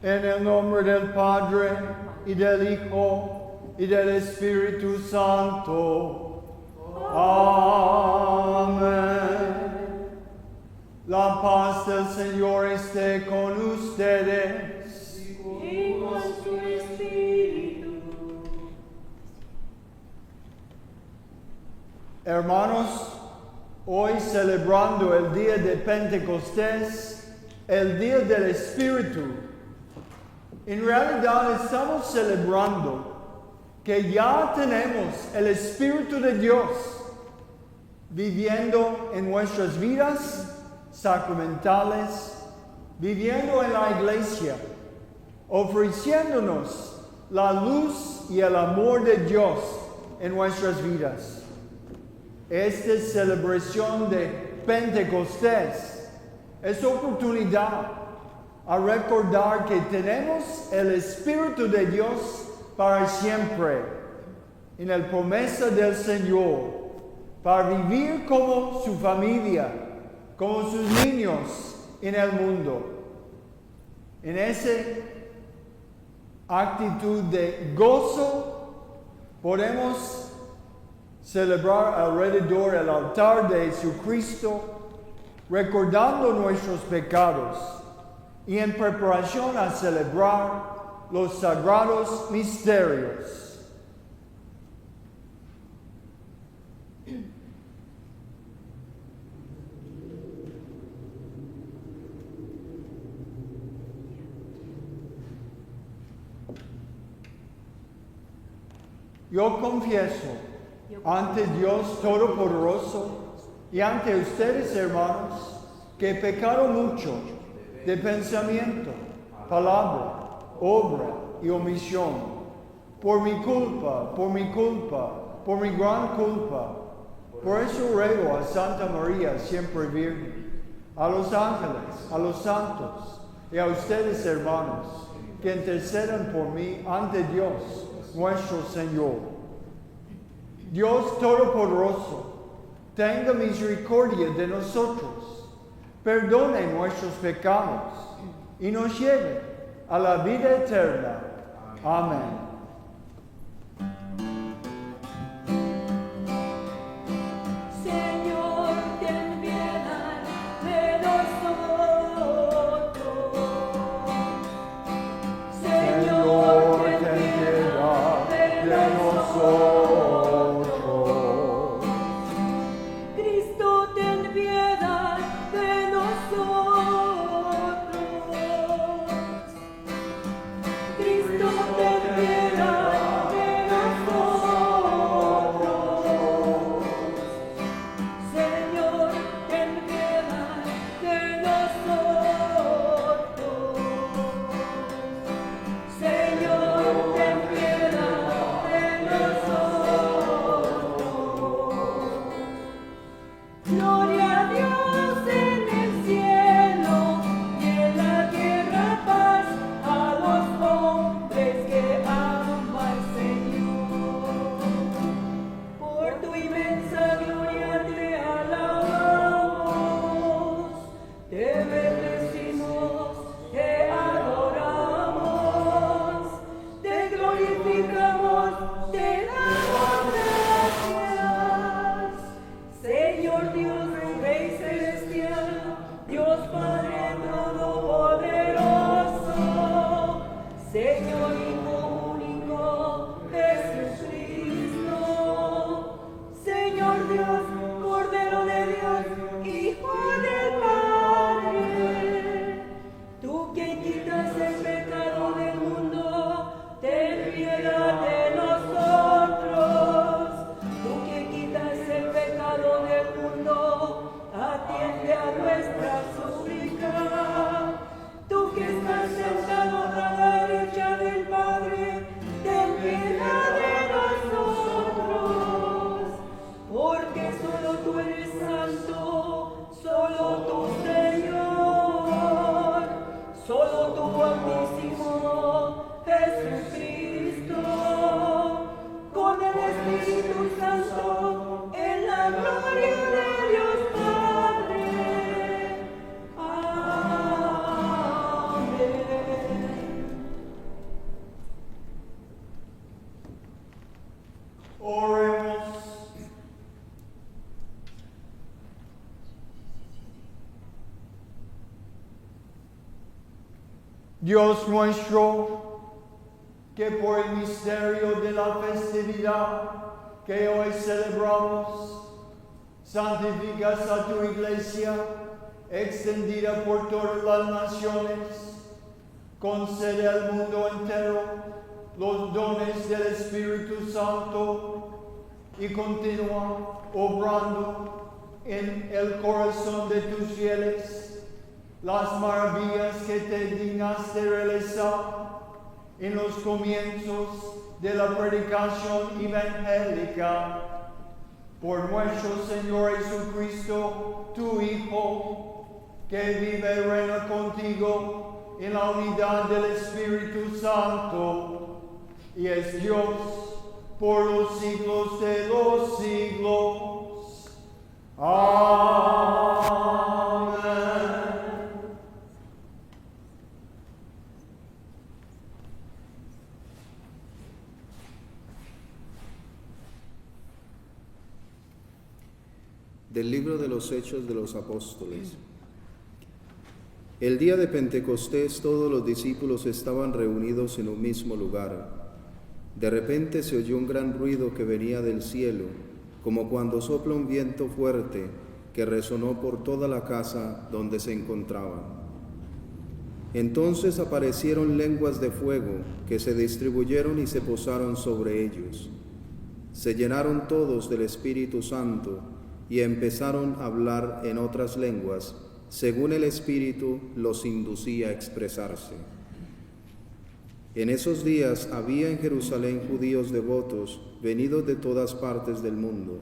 En el nombre del Padre, y del Hijo, y del Espíritu Santo. Amén. La paz del Señor esté con ustedes. Y con su espíritu. Hermanos, hoy celebrando el día de Pentecostés, el día del Espíritu, en realidad estamos celebrando que ya tenemos el Espíritu de Dios viviendo en nuestras vidas sacramentales, viviendo en la iglesia, ofreciéndonos la luz y el amor de Dios en nuestras vidas. Esta celebración de Pentecostés es oportunidad a recordar que tenemos el Espíritu de Dios para siempre, en la promesa del Señor, para vivir como su familia, como sus niños en el mundo. En esa actitud de gozo, podemos celebrar alrededor del altar de Jesucristo, recordando nuestros pecados y en preparación a celebrar los sagrados misterios. Yo confieso ante Dios Todopoderoso y ante ustedes, hermanos, que he pecado mucho de pensamiento, palabra, obra y omisión, por mi culpa, por mi gran culpa. Por eso ruego a Santa María, siempre Virgen, a los ángeles, a los santos y a ustedes, hermanos, que intercedan por mí ante Dios, nuestro Señor. Dios Todopoderoso, tenga misericordia de nosotros, perdone nuestros pecados y nos lleve a la vida eterna. Amén. Señor, ten piedad de nosotros. Señor, ten piedad de nosotros. Cristo, ten piedad de nosotros. Cristo, ten piedad. Dios nuestro, que por el misterio de la festividad que hoy celebramos, santificas a tu iglesia, extendida por todas las naciones, concede al mundo entero los dones del Espíritu Santo y continúa obrando en el corazón de tus fieles las maravillas que te dignaste realizar en los comienzos de la predicación evangélica. Por nuestro Señor Jesucristo, tu Hijo, que vive y reina contigo en la unidad del Espíritu Santo, y es Dios por los siglos de los siglos. Amén. Del libro de los Hechos de los Apóstoles. El día de Pentecostés todos los discípulos estaban reunidos en un mismo lugar. De repente se oyó un gran ruido que venía del cielo, como cuando sopla un viento fuerte que resonó por toda la casa donde se encontraban. Entonces aparecieron lenguas de fuego que se distribuyeron y se posaron sobre ellos. Se llenaron todos del Espíritu Santo y empezaron a hablar en otras lenguas, según el Espíritu los inducía a expresarse. En esos días había en Jerusalén judíos devotos, venidos de todas partes del mundo.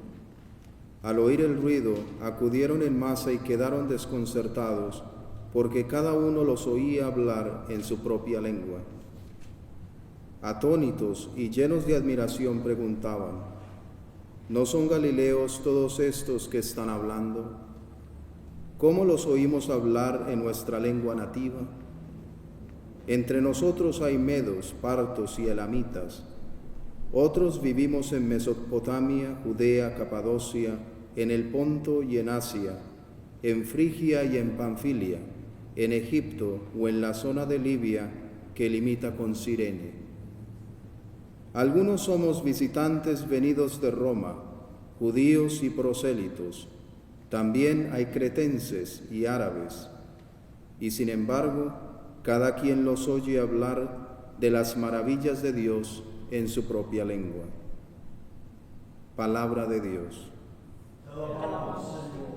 Al oír el ruido, acudieron en masa y quedaron desconcertados, porque cada uno los oía hablar en su propia lengua. Atónitos y llenos de admiración preguntaban: ¿no son galileos todos estos que están hablando? ¿Cómo los oímos hablar en nuestra lengua nativa? Entre nosotros hay medos, partos y elamitas. Otros vivimos en Mesopotamia, Judea, Capadocia, en el Ponto y en Asia, en Frigia y en Panfilia, en Egipto o en la zona de Libia que limita con Cirene. Algunos somos visitantes venidos de Roma, judíos y prosélitos. También hay cretenses y árabes. Y sin embargo, cada quien los oye hablar de las maravillas de Dios en su propia lengua. Palabra de Dios. Te alabamos, Señor.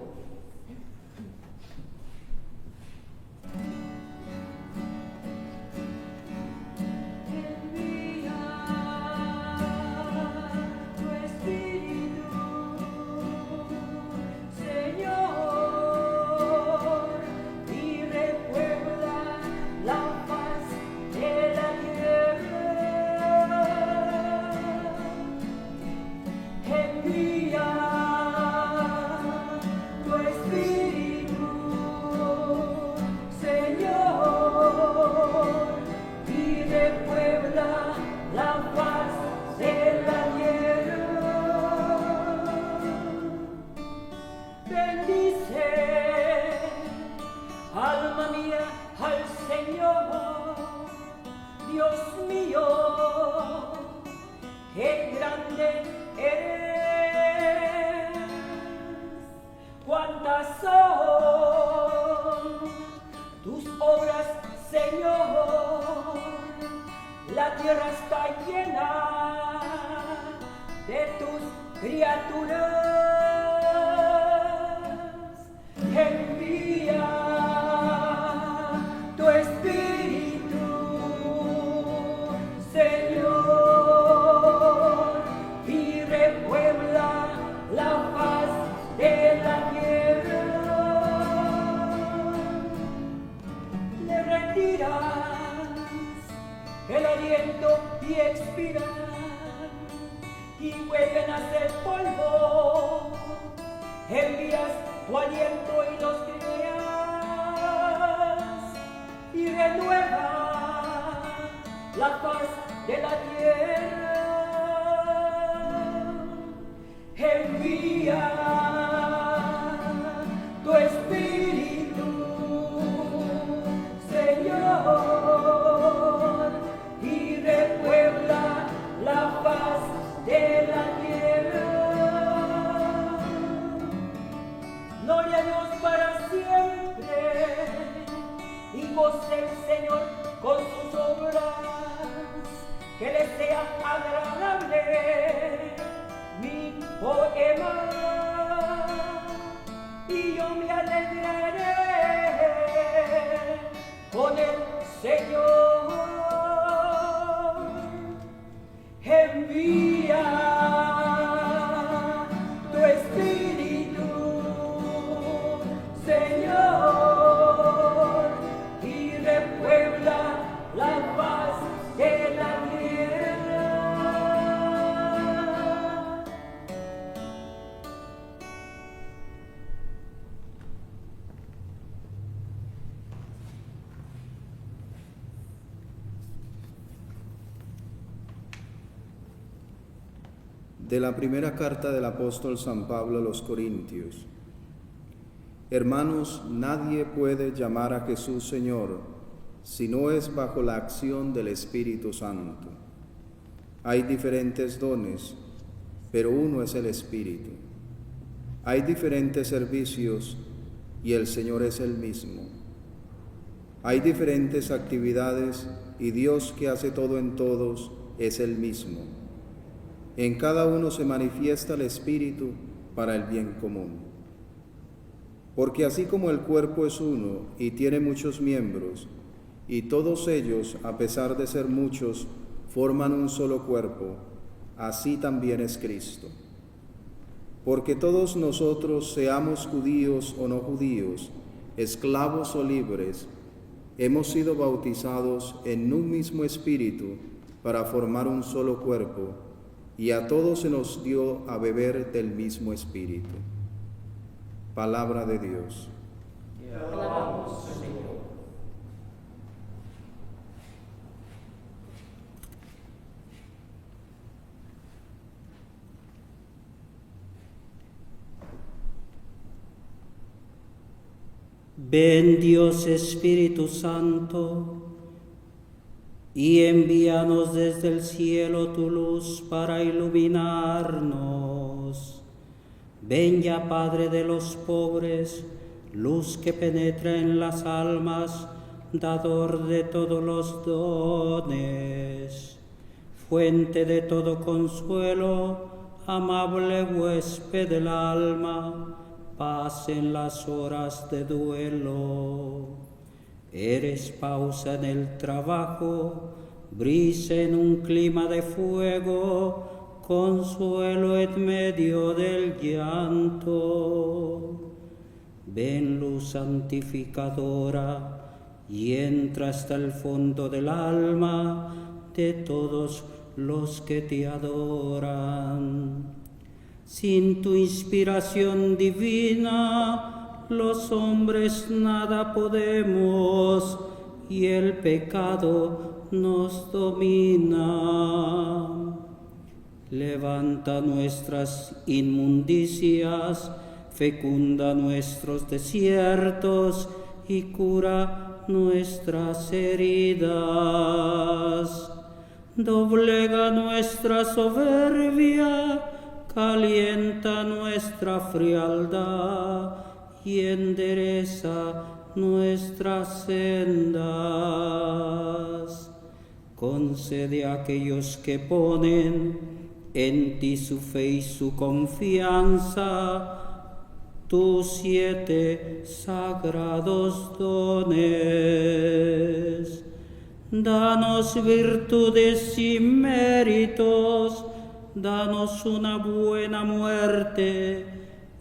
El aliento y expirar y vuelven a ser polvo. Envías tu aliento y los creas y renueva la paz de la tierra. Envía tu espíritu, Señor. goce el Señor con sus obras, que le sea agradable mi poema, y yo me alegraré con el Señor. Envía tu Espíritu, Señor, y repuebla la paz de la tierra. De la primera carta del apóstol San Pablo a los Corintios. Hermanos, nadie puede llamar a Jesús Señor si no es bajo la acción del Espíritu Santo. Hay diferentes dones, pero uno es el Espíritu. Hay diferentes servicios y el Señor es el mismo. Hay diferentes actividades y Dios, que hace todo en todos, es el mismo. En cada uno se manifiesta el Espíritu para el bien común. Porque así como el cuerpo es uno y tiene muchos miembros, y todos ellos, a pesar de ser muchos, forman un solo cuerpo, así también es Cristo. Porque todos nosotros, seamos judíos o no judíos, esclavos o libres, hemos sido bautizados en un mismo Espíritu para formar un solo cuerpo, y a todos se nos dio a beber del mismo Espíritu. Palabra de Dios. Te alabamos, Señor. Ven, Dios Espíritu Santo, y envíanos desde el cielo tu luz para iluminarnos. Ven ya, Padre de los pobres, luz que penetra en las almas, dador de todos los dones, fuente de todo consuelo, amable huésped del alma, paz en las horas de duelo. Eres pausa en el trabajo, brisa en un clima de fuego, consuelo en medio del llanto. Ven, luz santificadora, y entra hasta el fondo del alma de todos los que te adoran. Sin tu inspiración divina, los hombres nada podemos, y el pecado nos domina. Levanta nuestras inmundicias, fecunda nuestros desiertos y cura nuestras heridas. Doblega nuestra soberbia, calienta nuestra frialdad y endereza nuestras sendas. Concede a aquellos que ponen en ti su fe y su confianza tus 7 sagrados dones. Danos virtudes y méritos, danos una buena muerte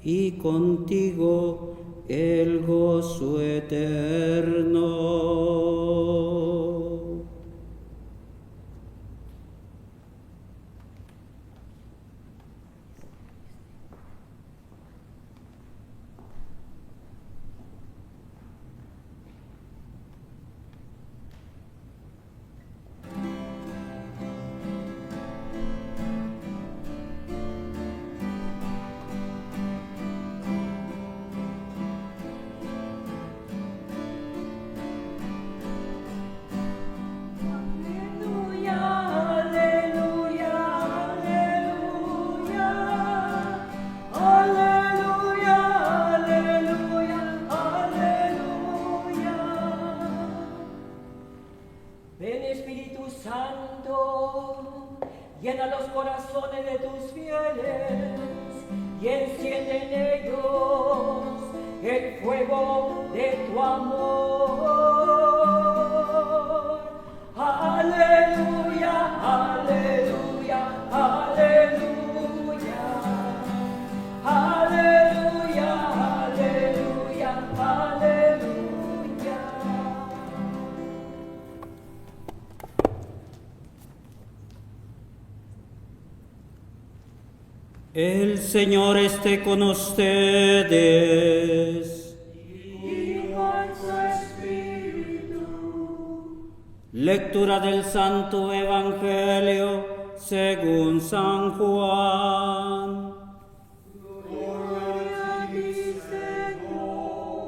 y contigo el gozo eterno. el fuego de tu amor. Aleluya, aleluya, aleluya. Aleluya, aleluya, aleluya. El Señor esté con ustedes. Y con su espíritu. Lectura del Santo Evangelio según San Juan. Gloria a ti, Señor.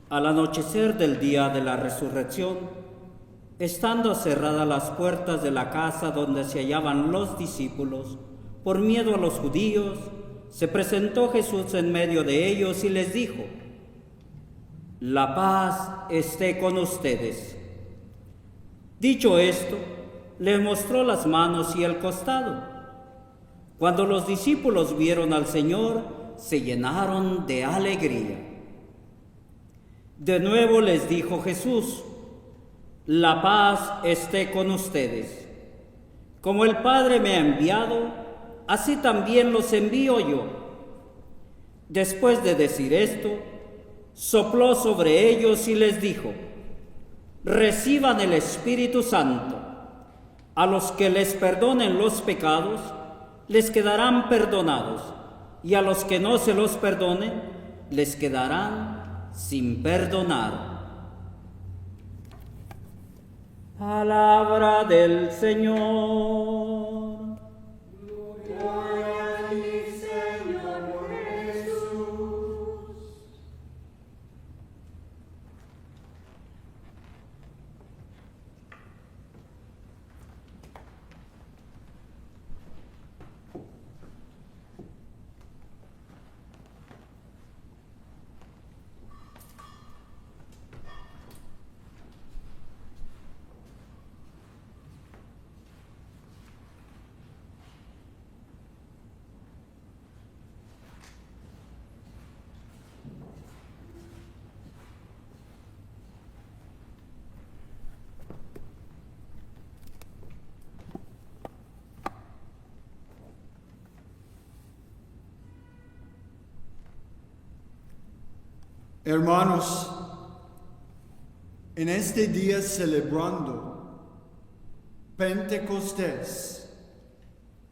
Al anochecer del día de la resurrección, estando cerradas las puertas de la casa donde se hallaban los discípulos, por miedo a los judíos, se presentó Jesús en medio de ellos y les dijo: La paz esté con ustedes. Dicho esto, les mostró las manos y el costado. Cuando los discípulos vieron al Señor, se llenaron de alegría. De nuevo les dijo Jesús: La paz esté con ustedes. Como el Padre me ha enviado, así también los envío yo. Después de decir esto, sopló sobre ellos y les dijo: Reciban el Espíritu Santo. A los que les perdonen los pecados, les quedarán perdonados, y a los que no se los perdonen, les quedarán sin perdonar. Palabra del Señor. Gloria a ti, Señor Jesús. Hermanos, en este día celebrando Pentecostés,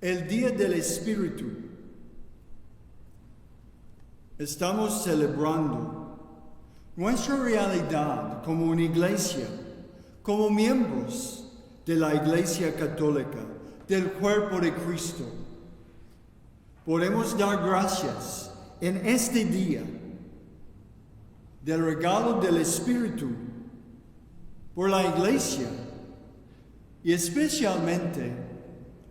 el día del Espíritu, estamos celebrando nuestra realidad como una iglesia, como miembros de la Iglesia Católica, del cuerpo de Cristo. Podemos dar gracias en este día del regalo del Espíritu por la Iglesia y especialmente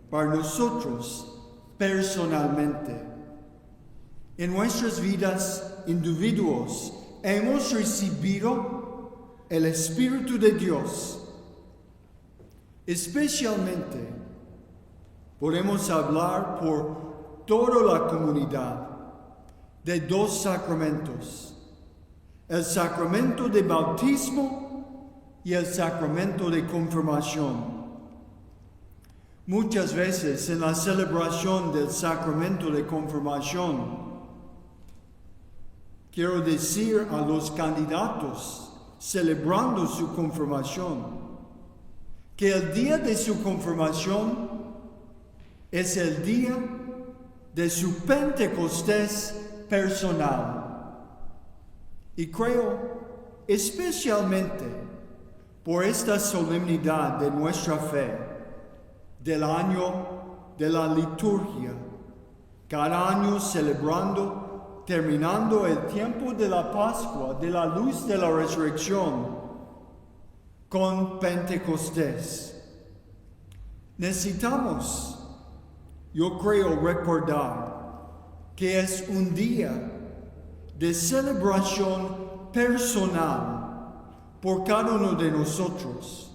para nosotros personalmente. En nuestras vidas individuos hemos recibido el Espíritu de Dios. Especialmente podemos hablar por toda la comunidad de dos sacramentos: el sacramento de bautismo y el sacramento de confirmación. Muchas veces en la celebración del sacramento de confirmación, quiero decir a los candidatos celebrando su confirmación, que el día de su confirmación es el día de su Pentecostés personal. Y creo, especialmente por esta solemnidad de nuestra fe, del año de la liturgia, cada año celebrando, terminando el tiempo de la Pascua, de la luz de la resurrección, con Pentecostés. Necesitamos, yo creo, recordar que es un día de celebración personal por cada uno de nosotros.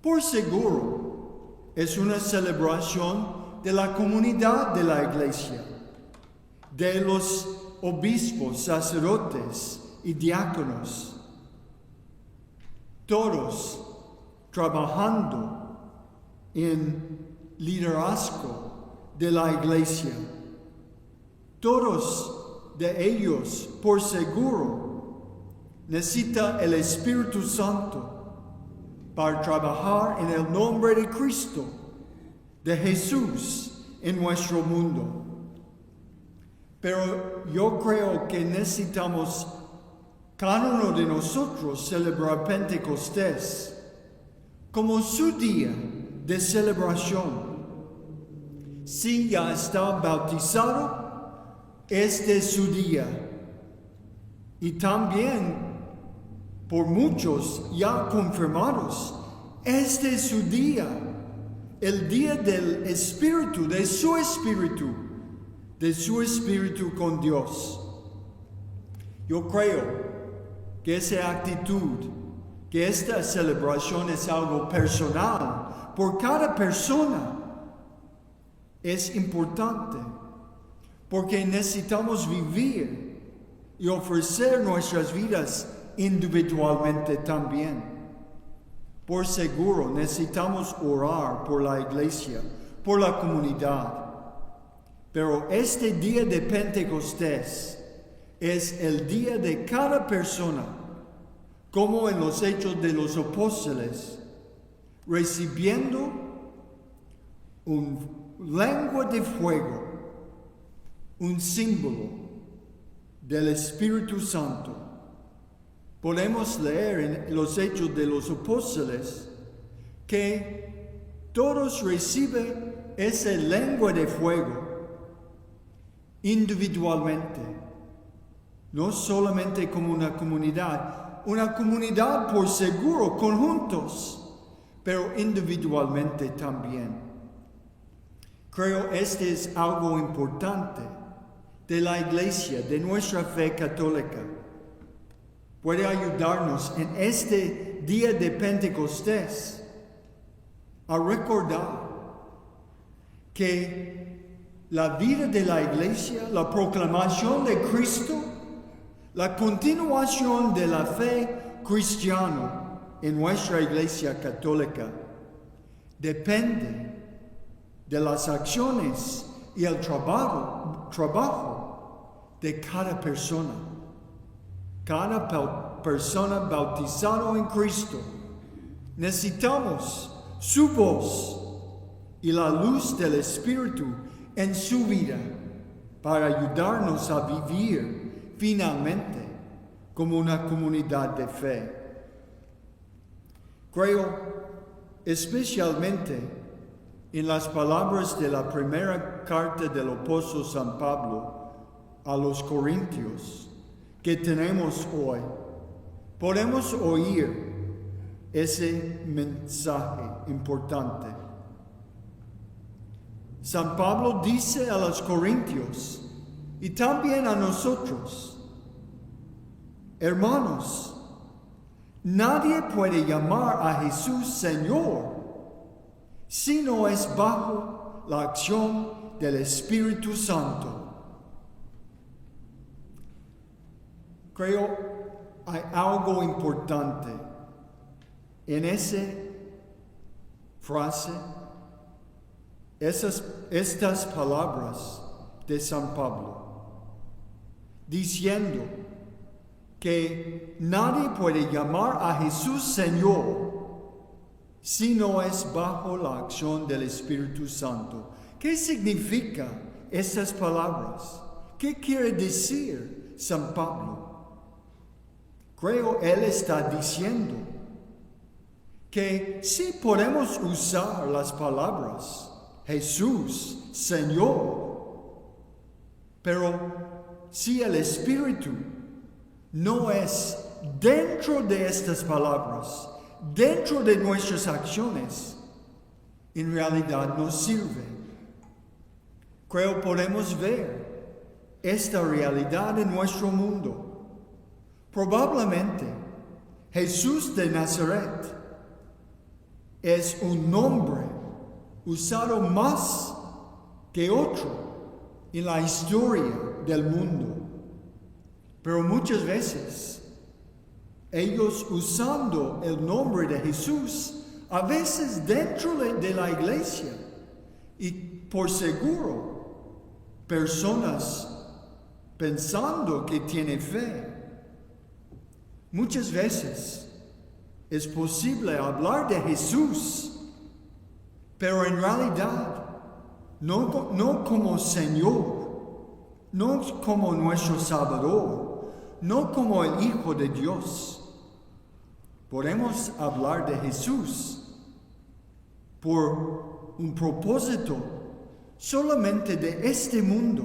Por seguro, es una celebración de la comunidad de la iglesia, de los obispos, sacerdotes y diáconos, todos trabajando en liderazgo de la iglesia. Todos de ellos, por seguro, necesitan el Espíritu Santo para trabajar en el nombre de Cristo, de Jesús, en nuestro mundo. Pero yo creo que necesitamos, cada uno de nosotros, celebrar Pentecostés como su día de celebración. Si ya está bautizado, este es su día. Y también, por muchos ya confirmados, este es su día, el día del Espíritu, de su Espíritu con Dios. Yo creo que esa actitud, que esta celebración es algo personal, por cada persona, es importante, porque necesitamos vivir y ofrecer nuestras vidas individualmente también. Por seguro necesitamos orar por la iglesia, por la comunidad. Pero este día de Pentecostés es el día de cada persona, como en los Hechos de los Apóstoles, recibiendo un lengua de fuego, un símbolo del Espíritu Santo. Podemos leer en los Hechos de los Apóstoles que todos reciben esa lengua de fuego individualmente, no solamente como una comunidad por seguro, conjuntos, pero individualmente también. Creo este es algo importante de la iglesia, de nuestra fe católica. Puede ayudarnos en este día de Pentecostés a recordar que la vida de la iglesia, la proclamación de Cristo, la continuación de la fe cristiana en nuestra iglesia católica depende de las acciones y el trabajo de cada persona. Cada persona bautizada en Cristo. Necesitamos su voz y la luz del Espíritu en su vida para ayudarnos a vivir finalmente como una comunidad de fe. Creo especialmente en las palabras de la primera carta del apóstol San Pablo a los Corintios que tenemos hoy. Podemos oír ese mensaje importante. San Pablo dice a los Corintios y también a nosotros: hermanos, nadie puede llamar a Jesús Señor si no es bajo la acción del Espíritu Santo. Creo hay algo importante en esa frase, estas palabras de San Pablo, diciendo que nadie puede llamar a Jesús Señor si no es bajo la acción del Espíritu Santo. ¿Qué significa estas palabras? ¿Qué quiere decir San Pablo? Creo él está diciendo que sí podemos usar las palabras Jesús, Señor, pero si el Espíritu no es dentro de estas palabras, dentro de nuestras acciones, en realidad no sirve. Creo podemos ver esta realidad en nuestro mundo. Probablemente Jesús de Nazaret es un nombre usado más que otro en la historia del mundo. Pero muchas veces, ellos usando el nombre de Jesús, a veces dentro de la iglesia, y por seguro, personas pensando que tiene fe. Muchas veces es posible hablar de Jesús, pero en realidad no como Señor, no como nuestro Salvador, no como el Hijo de Dios. Podemos hablar de Jesús por un propósito solamente de este mundo,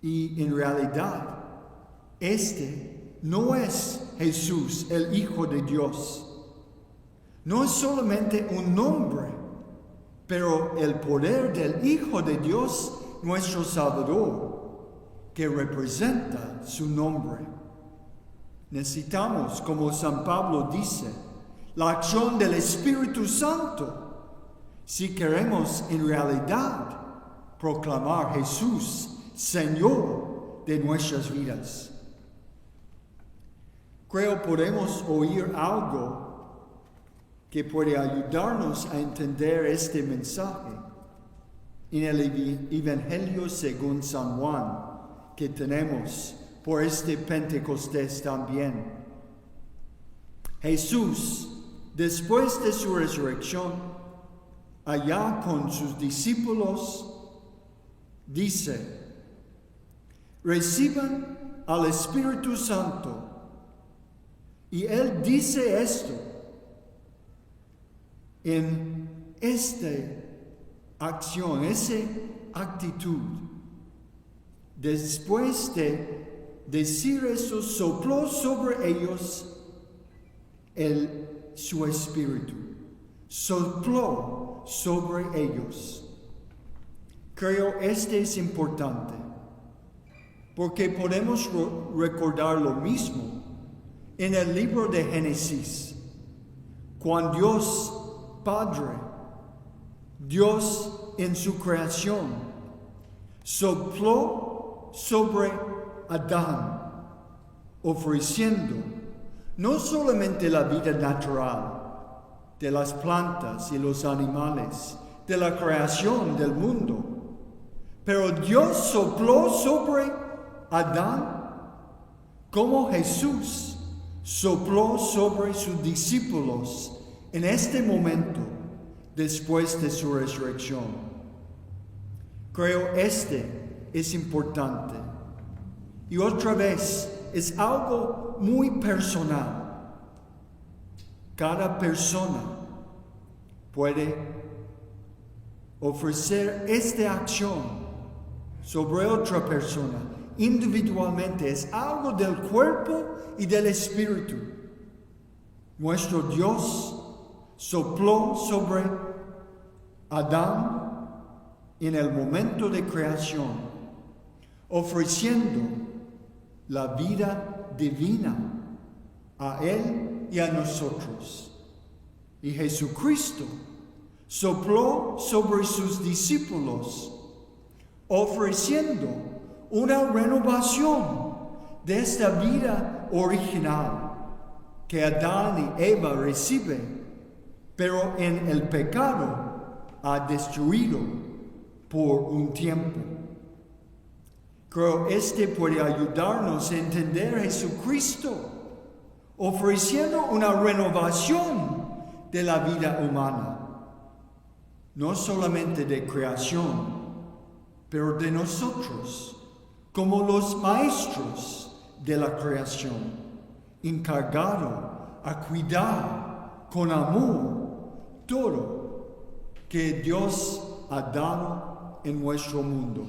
y en realidad este no es Jesús, el Hijo de Dios. No es solamente un nombre, pero el poder del Hijo de Dios, nuestro Salvador, que representa su nombre. Necesitamos, como San Pablo dice, la acción del Espíritu Santo si queremos en realidad proclamar Jesús Señor de nuestras vidas. Creo podemos oír algo que puede ayudarnos a entender este mensaje en el Evangelio según San Juan que tenemos por este Pentecostés también. Jesús, después de su resurrección, allá con sus discípulos, dice: reciban al Espíritu Santo. Y Él dice esto en esta acción, esa actitud. Después de decir eso, sopló sobre ellos su Espíritu. Sopló sobre ellos. Creo este es importante, porque podemos recordar lo mismo en el libro de Génesis, cuando Dios Padre, Dios en su creación, sopló sobre Adán, ofreciendo no solamente la vida natural de las plantas y los animales, de la creación del mundo, pero Dios sopló sobre Adán como Jesús sopló sobre sus discípulos en este momento después de su resurrección. Creo este es importante. Y otra vez, es algo muy personal. Cada persona puede ofrecer esta acción sobre otra persona. Individualmente es algo del cuerpo y del espíritu. Nuestro Dios sopló sobre Adán en el momento de creación, ofreciendo la vida divina a Él y a nosotros. Y Jesucristo sopló sobre sus discípulos, ofreciendo una renovación de esta vida original que Adán y Eva reciben, pero en el pecado ha destruido por un tiempo. Creo este puede ayudarnos a entender a Jesucristo ofreciendo una renovación de la vida humana, no solamente de creación, pero de nosotros, como los maestros de la creación, encargado a cuidar con amor todo que Dios ha dado en nuestro mundo.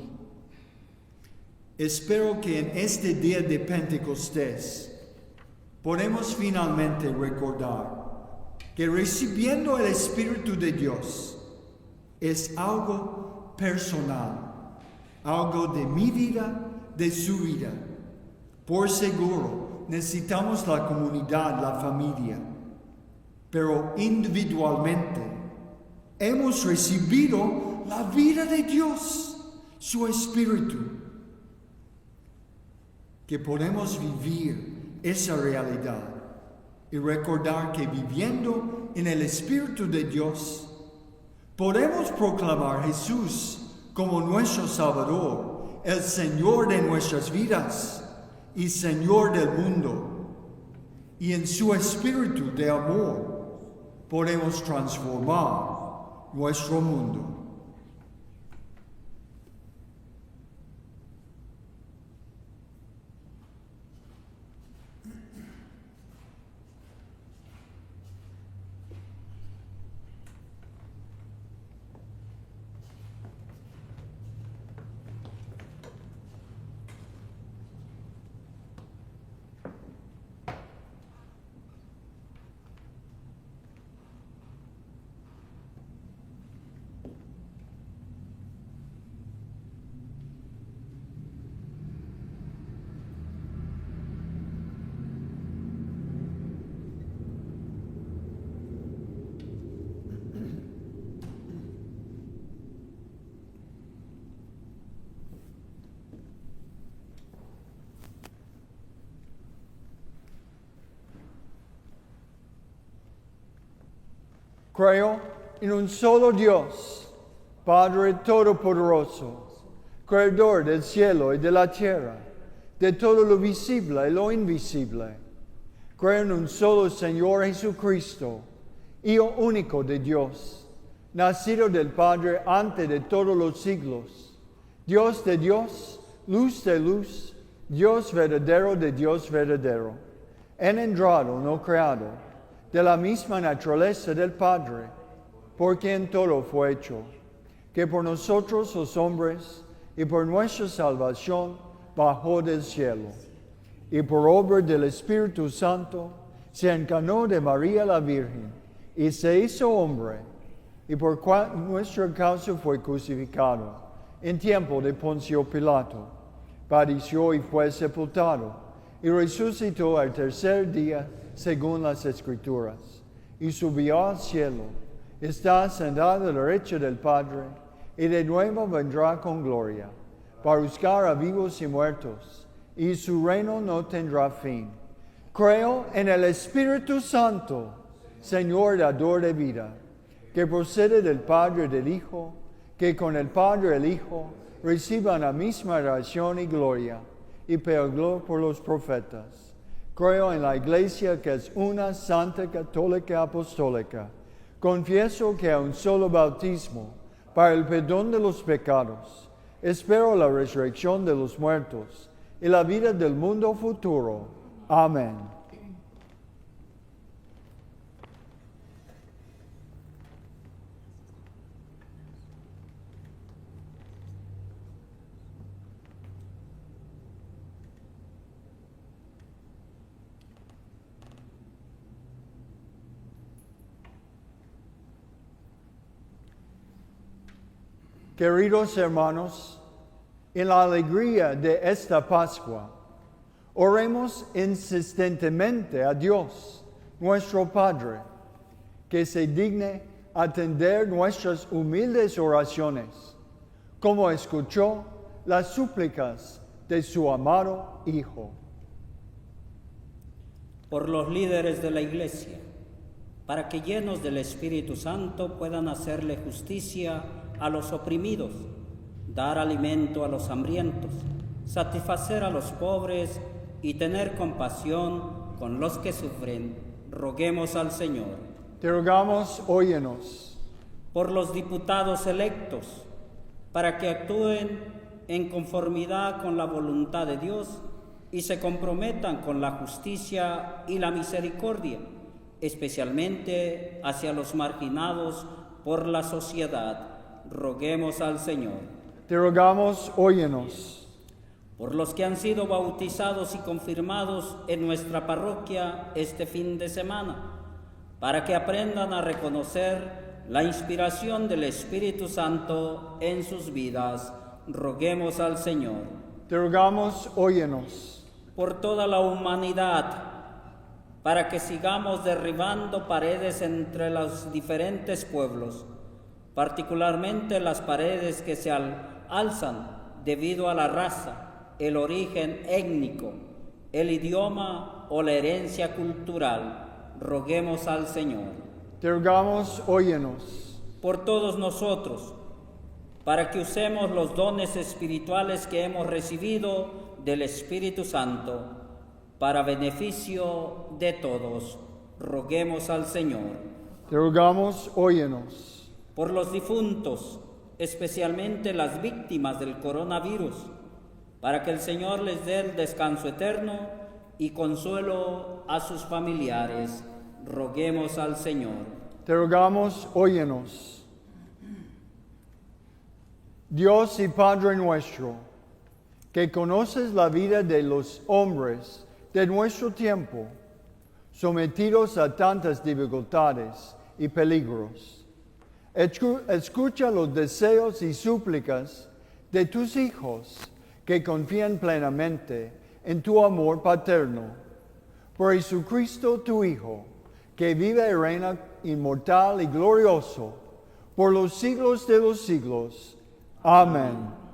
Espero que en este día de Pentecostés podemos finalmente recordar que recibiendo el Espíritu de Dios es algo personal, algo de mi vida, de su vida. Por seguro, necesitamos la comunidad, la familia, pero individualmente hemos recibido la vida de Dios, su Espíritu, que podemos vivir esa realidad y recordar que viviendo en el Espíritu de Dios, podemos proclamar a Jesús como nuestro Salvador, el Señor de nuestras vidas y Señor del mundo. Y en su espíritu de amor podemos transformar nuestro mundo. Creo en un solo Dios, Padre Todopoderoso, Creador del cielo y de la tierra, de todo lo visible y lo invisible. Creo en un solo Señor Jesucristo, Hijo único de Dios, nacido del Padre antes de todos los siglos, Dios de Dios, luz de luz, Dios verdadero de Dios verdadero, engendrado, no creado, de la misma naturaleza del Padre, por quien todo fue hecho, que por nosotros los hombres y por nuestra salvación bajó del cielo, y por obra del Espíritu Santo se encarnó de María la Virgen, y se hizo hombre, y por nuestra causa fue crucificado, en tiempo de Poncio Pilato, padeció y fue sepultado, y resucitó al tercer día, según las Escrituras, y subió al cielo, está sentado a la derecha del Padre, y de nuevo vendrá con gloria, para juzgar a vivos y muertos, y su reino no tendrá fin. Creo en el Espíritu Santo, Señor dador de vida, que procede del Padre y del Hijo, que con el Padre y el Hijo reciban la misma adoración y gloria, y perdón por los profetas. Creo en la Iglesia, que es una, santa, católica, apostólica. Confieso que hay un solo bautismo para el perdón de los pecados. Espero la resurrección de los muertos y la vida del mundo futuro. Amén. Queridos hermanos, en la alegría de esta Pascua, oremos insistentemente a Dios, nuestro Padre, que se digne atender nuestras humildes oraciones, como escuchó las súplicas de su amado Hijo. Por los líderes de la Iglesia, para que llenos del Espíritu Santo puedan hacerle justicia a los oprimidos, dar alimento a los hambrientos, satisfacer a los pobres y tener compasión con los que sufren, roguemos al Señor. Te rogamos, óyenos. Por los diputados electos, para que actúen en conformidad con la voluntad de Dios y se comprometan con la justicia y la misericordia, especialmente hacia los marginados por la sociedad. Roguemos al Señor. Te rogamos, óyenos. Por los que han sido bautizados y confirmados en nuestra parroquia este fin de semana, para que aprendan a reconocer la inspiración del Espíritu Santo en sus vidas. Roguemos al Señor. Te rogamos, óyenos. Por toda la humanidad, para que sigamos derribando paredes entre los diferentes pueblos, particularmente las paredes que se alzan debido a la raza, el origen étnico, el idioma o la herencia cultural. Roguemos al Señor. Te rogamos, óyenos. Por todos nosotros, para que usemos los dones espirituales que hemos recibido del Espíritu Santo, para beneficio de todos. Roguemos al Señor. Te rogamos, óyenos. Por los difuntos, especialmente las víctimas del coronavirus, para que el Señor les dé el descanso eterno y consuelo a sus familiares. Roguemos al Señor. Te rogamos, óyenos. Dios y Padre nuestro, que conoces la vida de los hombres de nuestro tiempo, sometidos a tantas dificultades y peligros, escucha los deseos y súplicas de tus hijos que confían plenamente en tu amor paterno. Por Jesucristo tu Hijo, que vive y reina inmortal y glorioso por los siglos de los siglos. Amén.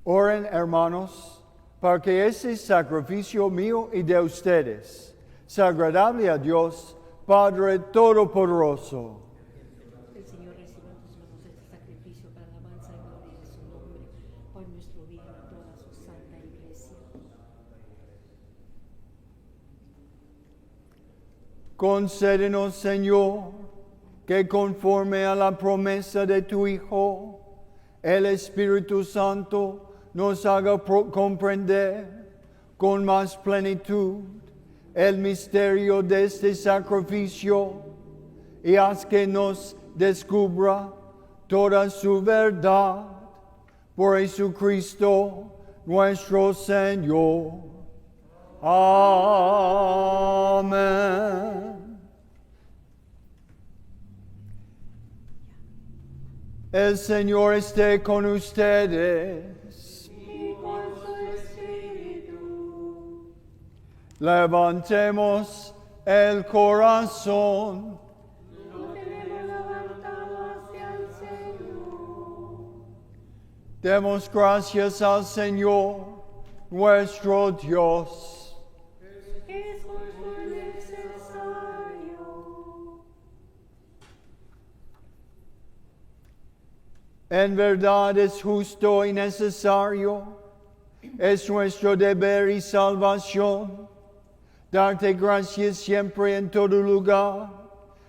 Oren, hermanos, para que ese sacrificio mío y de ustedes sea agradable a Dios, Padre Todopoderoso. El Señor reciba en tus manos este sacrificio para alabanza y gloria de su nombre, por nuestro bien y toda su santa iglesia. Concédenos, Señor, que conforme a la promesa de tu Hijo, el Espíritu Santo nos haga comprender con más plenitud el misterio de este sacrificio y haz que nos descubra toda su verdad, por Jesucristo nuestro Señor. Amén. El Señor esté con ustedes. Y con su espíritu. Levantemos el corazón. Lo tenemos levantado hacia el Señor. Demos gracias al Señor, nuestro Dios. Es justo y necesario. En verdad es justo y necesario, es nuestro deber y salvación, darte gracias siempre en todo lugar,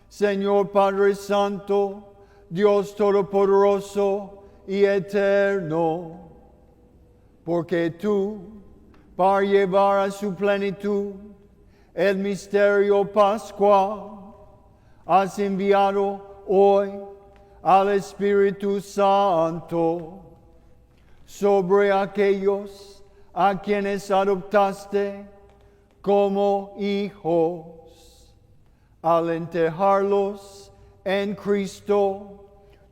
Señor Padre Santo, Dios Todopoderoso y Eterno, porque tú, para llevar a su plenitud el misterio pascual, has enviado hoy al Espíritu Santo sobre aquellos a quienes adoptaste como hijos, al enterrarlos en Cristo,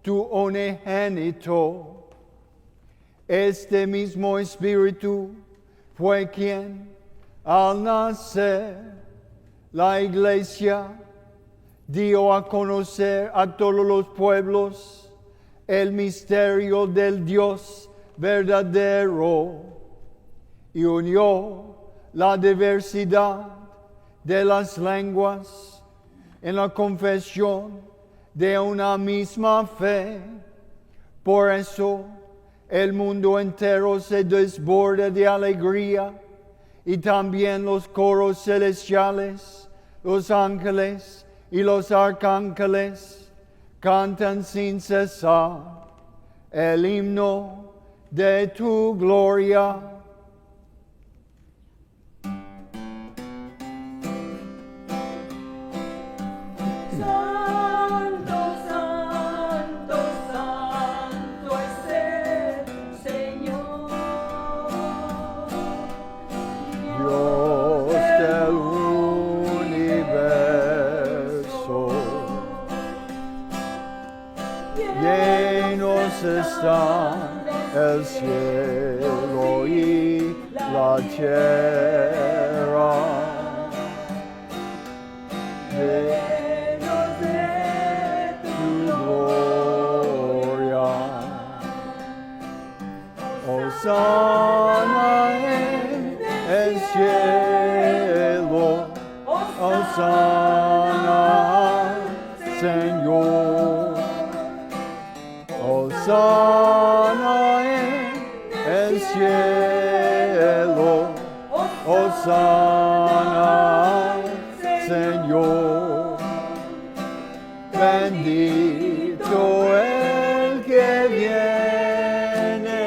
tu unigénito. Este mismo Espíritu fue quien, al nacer, la Iglesia dio a conocer a todos los pueblos el misterio del Dios verdadero y unió la diversidad de las lenguas en la confesión de una misma fe. Por eso el mundo entero se desborda de alegría y también los coros celestiales, los ángeles y los arcángeles cantan sin cesar el himno de tu gloria. Santo, santo, santo es el Señor. Dios del universo, llenos están el cielo y la tierra Llenos de tu gloria. Hosanna en el cielo, Hosanna, Señor. Hosanna en el cielo, Hosanna, Señor. Bendito el que viene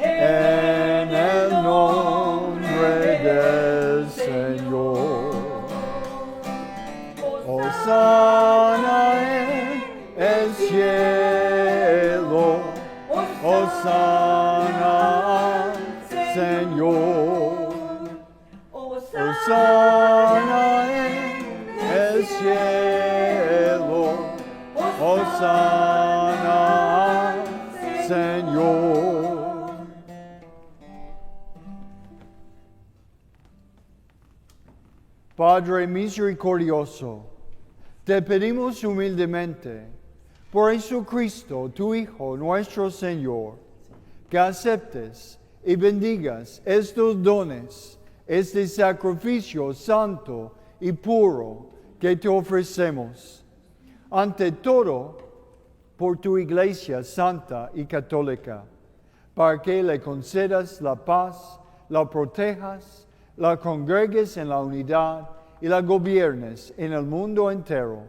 en el nombre del Señor. Hosanna en el cielo, Hosanna, Señor. Hosanna en el cielo, Hosanna, Señor. Padre misericordioso, te pedimos humildemente, por Jesucristo, tu Hijo, nuestro Señor, que aceptes y bendigas estos dones, este sacrificio santo y puro que te ofrecemos. Ante todo, por tu Iglesia santa y católica, para que le concedas la paz, la protejas, la congregues en la unidad y la gobiernes en el mundo entero,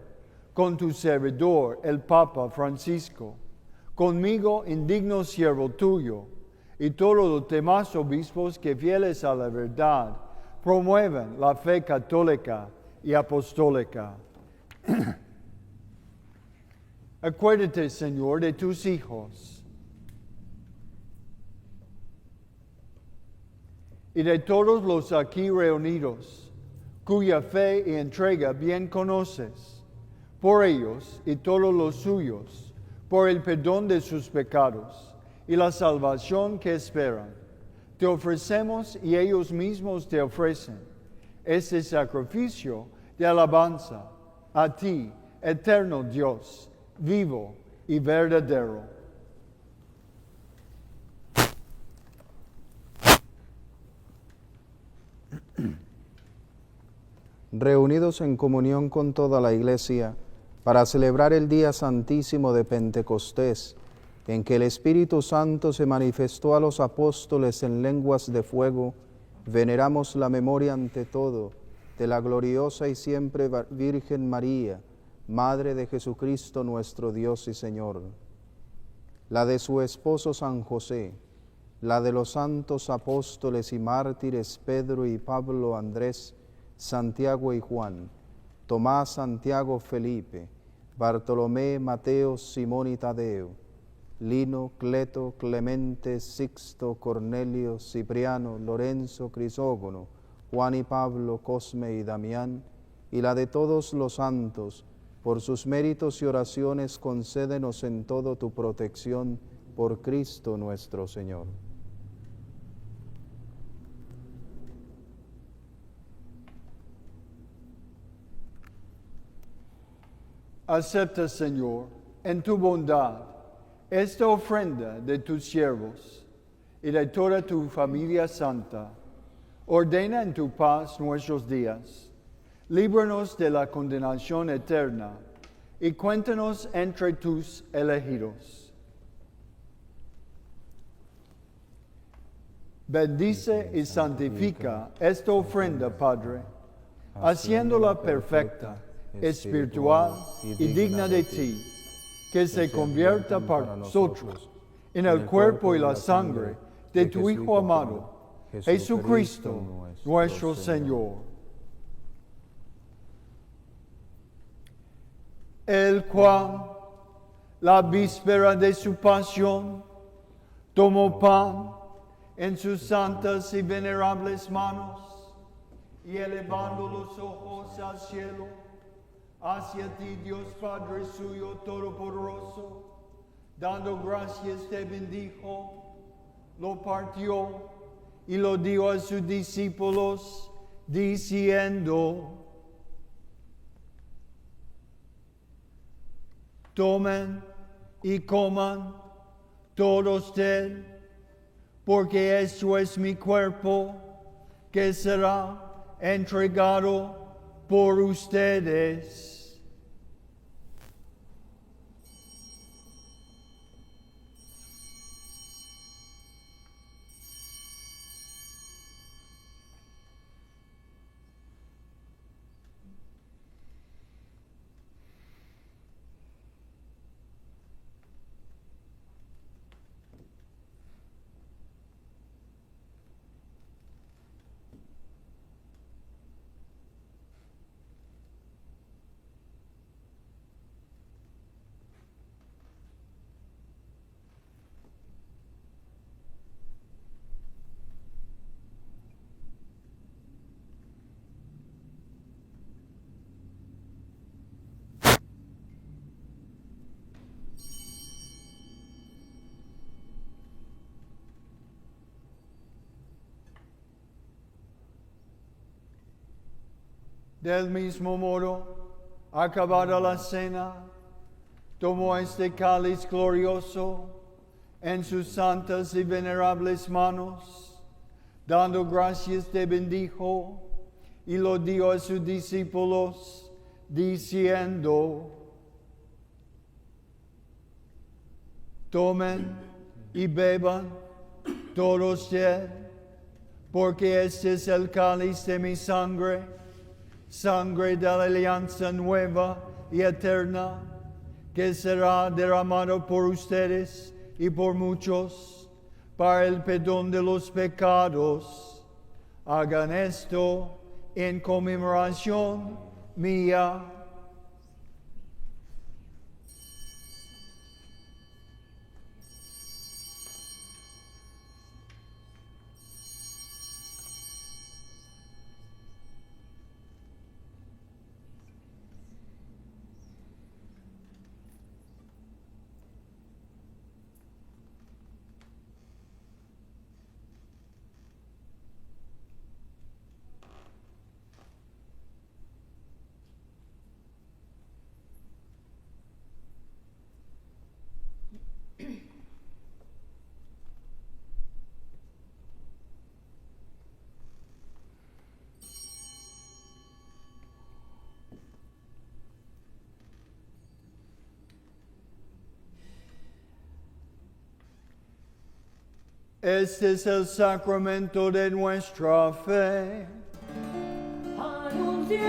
con tu servidor, el Papa Francisco, conmigo, indigno siervo tuyo, y todos los demás obispos que fieles a la verdad promueven la fe católica y apostólica. Acuérdate, Señor, de tus hijos y de todos los aquí reunidos, cuya fe y entrega bien conoces, por ellos y todos los suyos, por el perdón de sus pecados y la salvación que esperan. Te ofrecemos y ellos mismos te ofrecen este sacrificio de alabanza a ti, eterno Dios, vivo y verdadero. Reunidos en comunión con toda la Iglesia para celebrar el día santísimo de Pentecostés, en que el Espíritu Santo se manifestó a los apóstoles en lenguas de fuego, veneramos la memoria ante todo de la gloriosa y siempre Virgen María, Madre de Jesucristo nuestro Dios y Señor, la de su esposo San José, la de los santos apóstoles y mártires Pedro y Pablo, Andrés, Santiago y Juan, Tomás, Santiago, Felipe, Bartolomé, Mateo, Simón y Tadeo, Lino, Cleto, Clemente, Sixto, Cornelio, Cipriano, Lorenzo, Crisógono, Juan y Pablo, Cosme y Damián, y la de todos los santos. Por sus méritos y oraciones concédenos en todo tu protección, por Cristo nuestro Señor. Acepta, Señor, en tu bondad, esta ofrenda de tus siervos y de toda tu familia santa. Ordena en tu paz nuestros días. Líbranos de la condenación eterna y cuéntanos entre tus elegidos. Bendice y santifica esta ofrenda, Padre, haciéndola perfecta, espiritual y digna de ti, que se convierta para nosotros en el cuerpo y la sangre de tu Hijo amado, Jesucristo, nuestro Señor. El cual, la víspera de su pasión, tomó pan en sus santas y venerables manos, y elevando los ojos al cielo, hacia ti, Dios Padre suyo todopoderoso, dando gracias te bendijo, lo partió y lo dio a sus discípulos, diciendo: tomen y coman todos de él, porque esto es mi cuerpo, que será entregado por ustedes. Del mismo modo, acabada la cena, tomó este cáliz glorioso en sus santas y venerables manos, dando gracias te bendijo y lo dio a sus discípulos, diciendo: tomen y beban todos de él, porque este es el cáliz de mi sangre, sangre de la alianza nueva y eterna, que será derramado por ustedes y por muchos para el perdón de los pecados. Hagan esto en conmemoración mía. Este es el sacramento de nuestra fe. Anunciamos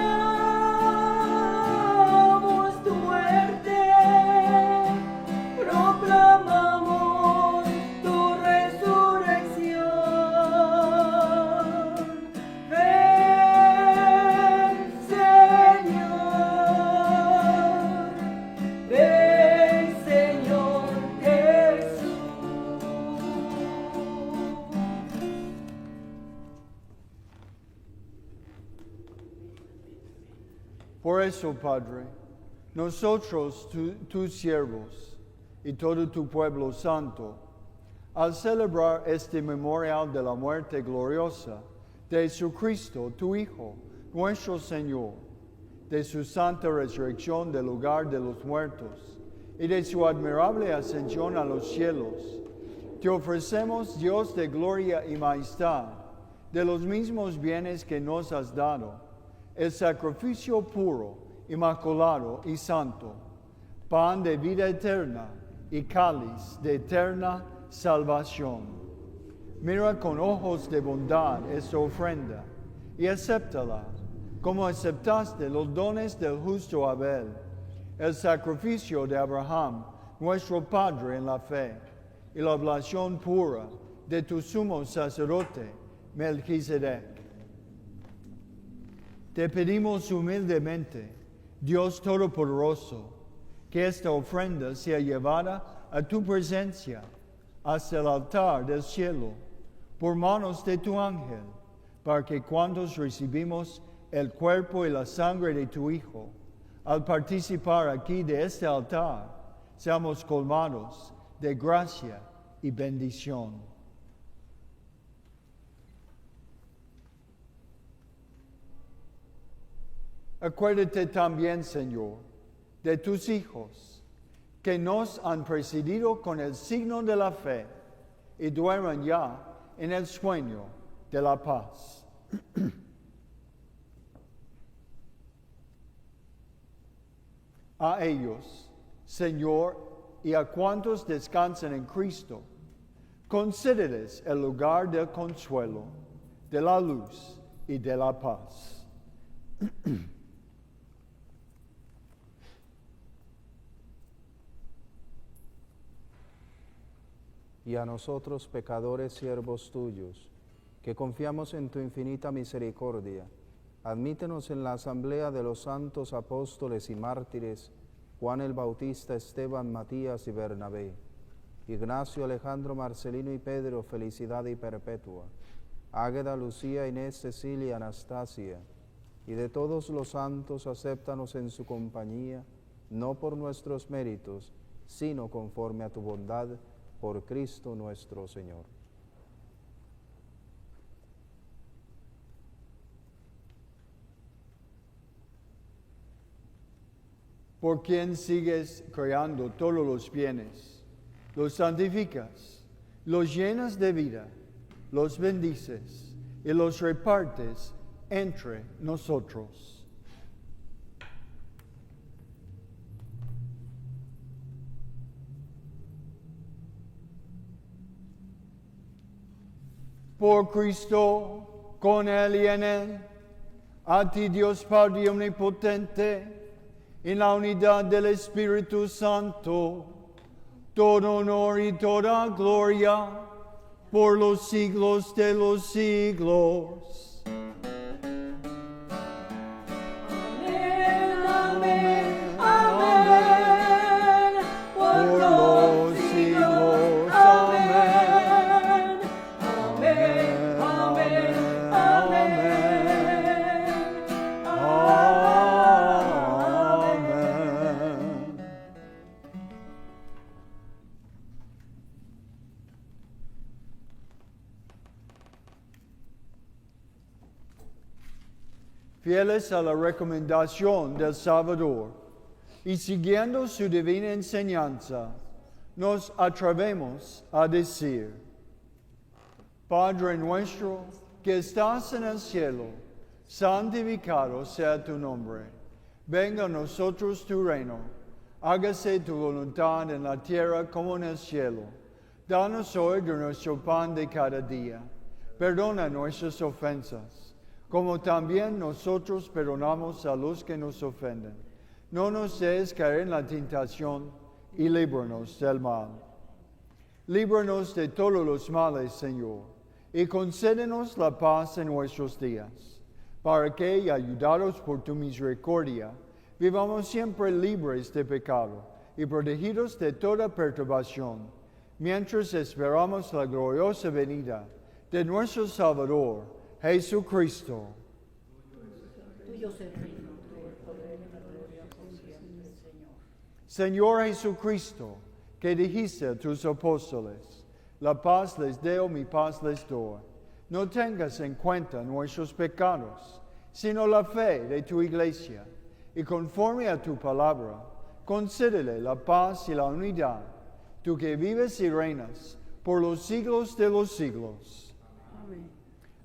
tu muerte, proclamamos tu resurrección. Ven, Señor, ven, Señor Jesús. Por eso, Padre, nosotros, tus siervos, y todo tu pueblo santo, al celebrar este memorial de la muerte gloriosa de Jesucristo, tu Hijo, nuestro Señor, de su santa resurrección del lugar de los muertos y de su admirable ascensión a los cielos, te ofrecemos, Dios de gloria y majestad, de los mismos bienes que nos has dado, el sacrificio puro, inmaculado y santo, pan de vida eterna y cáliz de eterna salvación. Mira con ojos de bondad esta ofrenda y acéptala, como aceptaste los dones del justo Abel, el sacrificio de Abraham, nuestro Padre en la fe, y la oblación pura de tu sumo sacerdote, Melquisedec. Te pedimos humildemente, Dios Todopoderoso, que esta ofrenda sea llevada a tu presencia hasta el altar del cielo por manos de tu ángel, para que cuantos recibimos el cuerpo y la sangre de tu Hijo, al participar aquí de este altar, seamos colmados de gracia y bendición. Acuérdate también, Señor, de tus hijos que nos han precedido con el signo de la fe y duerman ya en el sueño de la paz. A ellos, Señor, y a cuantos descansan en Cristo, concédeles el lugar del consuelo, de la luz y de la paz. Y a nosotros, pecadores, siervos tuyos, que confiamos en tu infinita misericordia, admítenos en la asamblea de los santos apóstoles y mártires, Juan el Bautista, Esteban, Matías y Bernabé, Ignacio, Alejandro, Marcelino y Pedro, felicidad y perpetua, Águeda, Lucía, Inés, Cecilia, Anastasia, y de todos los santos acéptanos en su compañía, no por nuestros méritos, sino conforme a tu bondad, por Cristo nuestro Señor. Por quien sigues creando todos los bienes, los santificas, los llenas de vida, los bendices y los repartes entre nosotros. Por Cristo, con Él y en Él, a ti Dios Padre Omnipotente, en la unidad del Espíritu Santo, todo honor y toda gloria, por los siglos de los siglos. Amén. fieles a la recomendación del Salvador y siguiendo su divina enseñanza, nos atrevemos a decir: Padre nuestro que estás en el cielo, santificado sea tu nombre. Venga a nosotros tu reino. Hágase tu voluntad en la tierra como en el cielo. Danos hoy de nuestro pan de cada día. Perdona nuestras ofensas, como también nosotros perdonamos a los que nos ofenden. No nos dejes caer en la tentación y líbranos del mal. Líbranos de todos los males, Señor, y concédenos la paz en nuestros días, para que, ayudados por tu misericordia, vivamos siempre libres de pecado y protegidos de toda perturbación, mientras esperamos la gloriosa venida de nuestro Salvador, Jesucristo. Tuyo es el reino, el poder y la gloria por siempre, Señor. Señor Jesucristo, que dijiste a tus apóstoles: la paz les dejo, mi paz les doy. No tengas en cuenta nuestros pecados, sino la fe de tu iglesia, y conforme a tu palabra, concédele la paz y la unidad, tú que vives y reinas por los siglos de los siglos. Amén.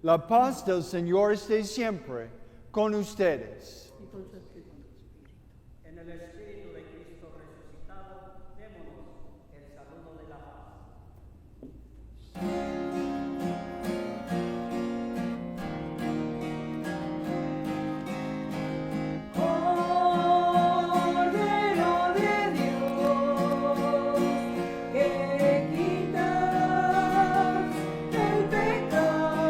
La paz del Señor esté siempre con ustedes. Y con su espíritu. En el Espíritu de Cristo resucitado, démonos el saludo de la paz. Cordero de Dios, que quitas el pecado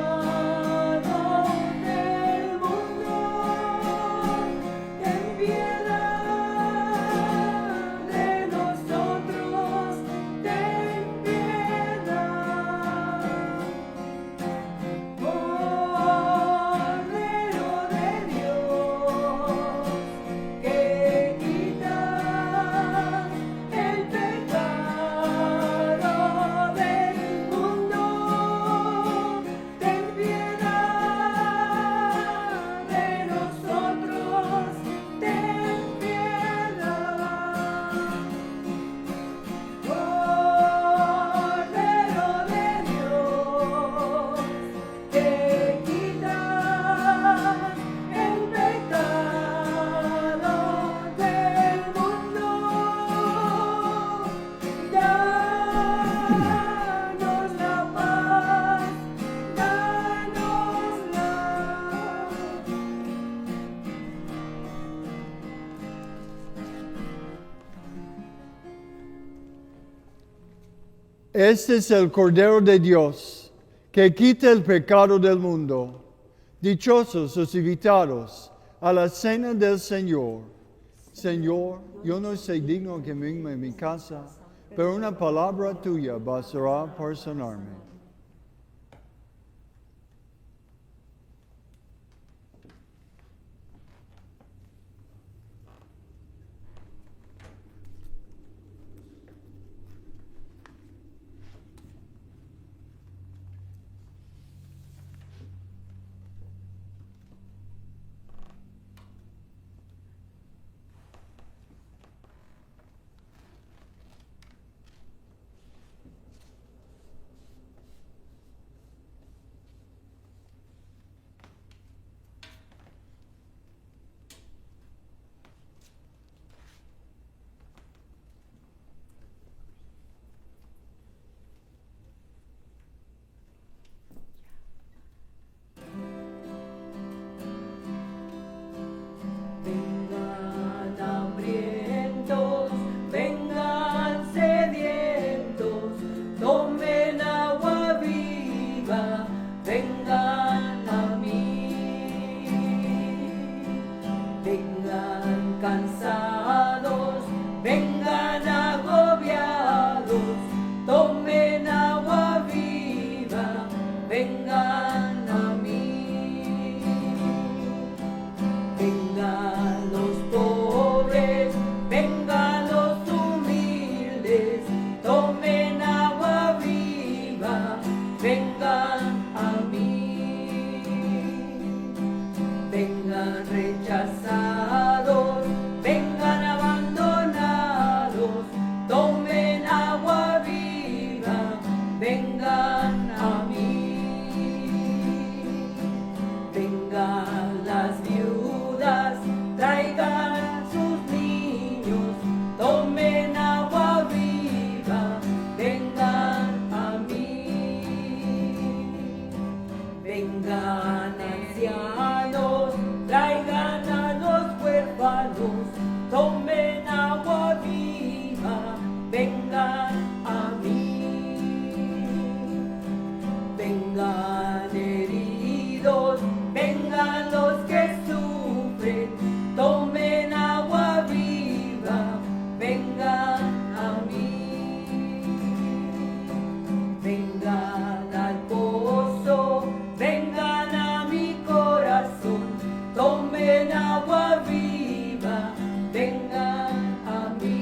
del mundo, ten piedad de nosotros, ten piedad. Cordero de Dios, que quitas el pecado del mundo, ten piedad de nosotros, ten piedad. Cordero de Dios, que quitas el pecado del mundo, danos la paz, danosla. Este es el Cordero de Dios, que quita el pecado del mundo. Dichosos los invitados a la cena del Señor. Señor, yo no soy digno que venga en mi casa, pero una palabra tuya bastará para sanarme. Vengan hambrientos, vengan sedientos, tomen agua viva, vengan a mí. Vengan cansados, vengan agobiados, tomen agua viva, vengan a mí. Vengan los pobres, vengan los humildes, tomen agua viva, vengan a mí. Vengan rechazados, vengan abandonados, tomen agua viva, vengan a mí. Vengan las viudas, traigan sus niños, tomen agua viva, vengan a mí. Vengan ancianos, traigan a los huérfanos, tomen agua viva, vengan a mí. Vengan heridos, vengan los que sufren, tomen agua viva, vengan a mí. Vengan al pozo, vengan a mi corazón, tomen agua viva, vengan a mí.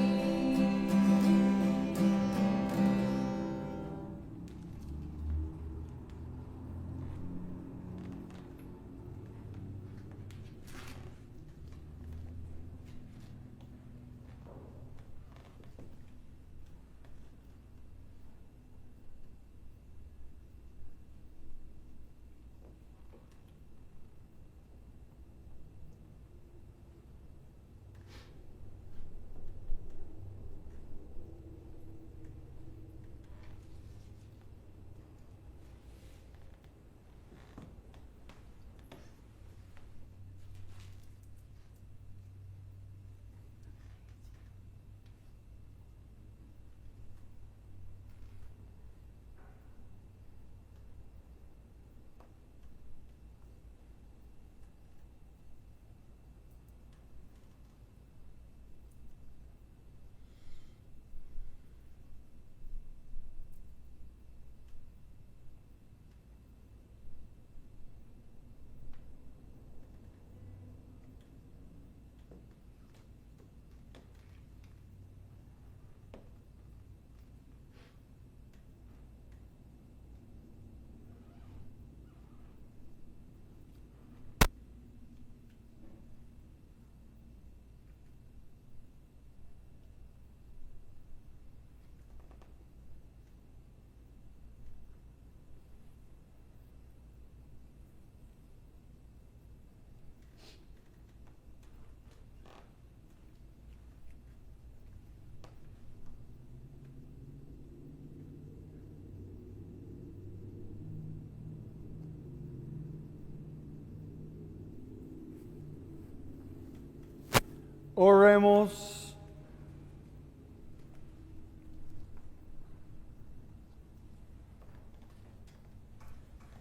Oremos.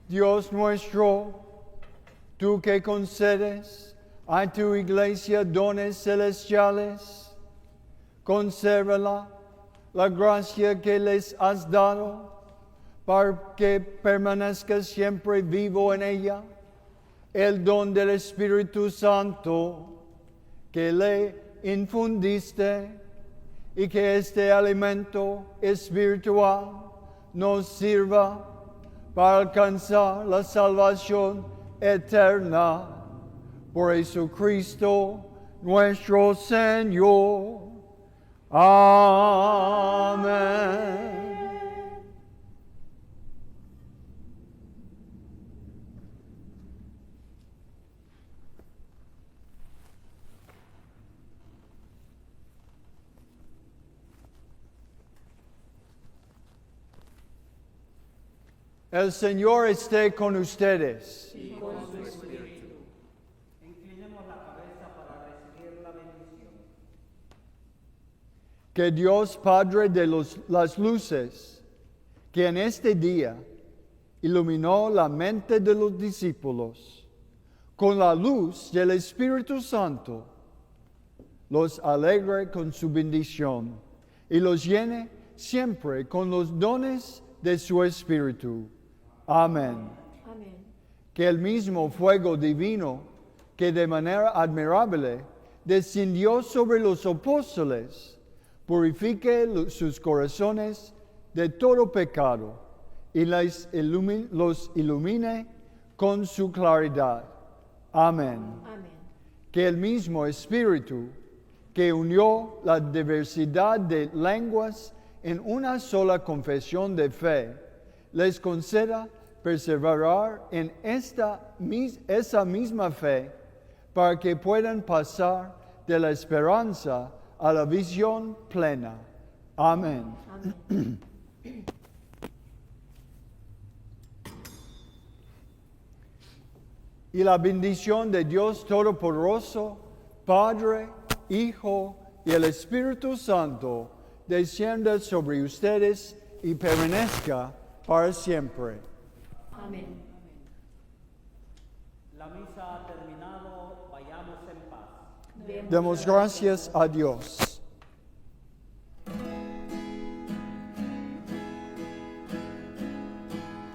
Dios nuestro, tú que concedes a tu iglesia dones celestiales, consérvala la gracia que les has dado para que permanezca siempre vivo en ella el don del Espíritu Santo que le infundiste, y que este alimento espiritual nos sirva para alcanzar la salvación eterna por Jesucristo nuestro Señor. Amén. El Señor esté con ustedes. Y con su espíritu. Inclinemos la cabeza para recibir la bendición. Que Dios Padre de las luces, que en este día iluminó la mente de los discípulos con la luz del Espíritu Santo, los alegre con su bendición y los llene siempre con los dones de su Espíritu. Amén. Amén. Que el mismo fuego divino que de manera admirable descendió sobre los apóstoles, purifique sus corazones de todo pecado y los ilumine con su claridad. Amén. Amén. que el mismo Espíritu que unió la diversidad de lenguas en una sola confesión de fe, les conceda perseverar en esa misma fe para que puedan pasar de la esperanza a la visión plena. Amén. Amén. Y la bendición de Dios Todopoderoso, Padre, Hijo y el Espíritu Santo, descienda sobre ustedes y permanezca para siempre. Amén. La misa ha terminado, vayamos en paz. Demos gracias a Dios.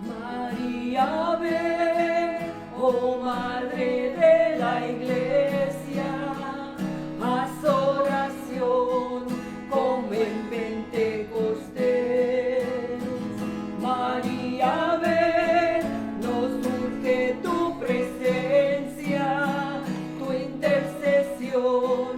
María, ven, oh Madre de la Iglesia, haz oración como en Pentecostés. María, ven, nos urge tu presencia, tu intercesión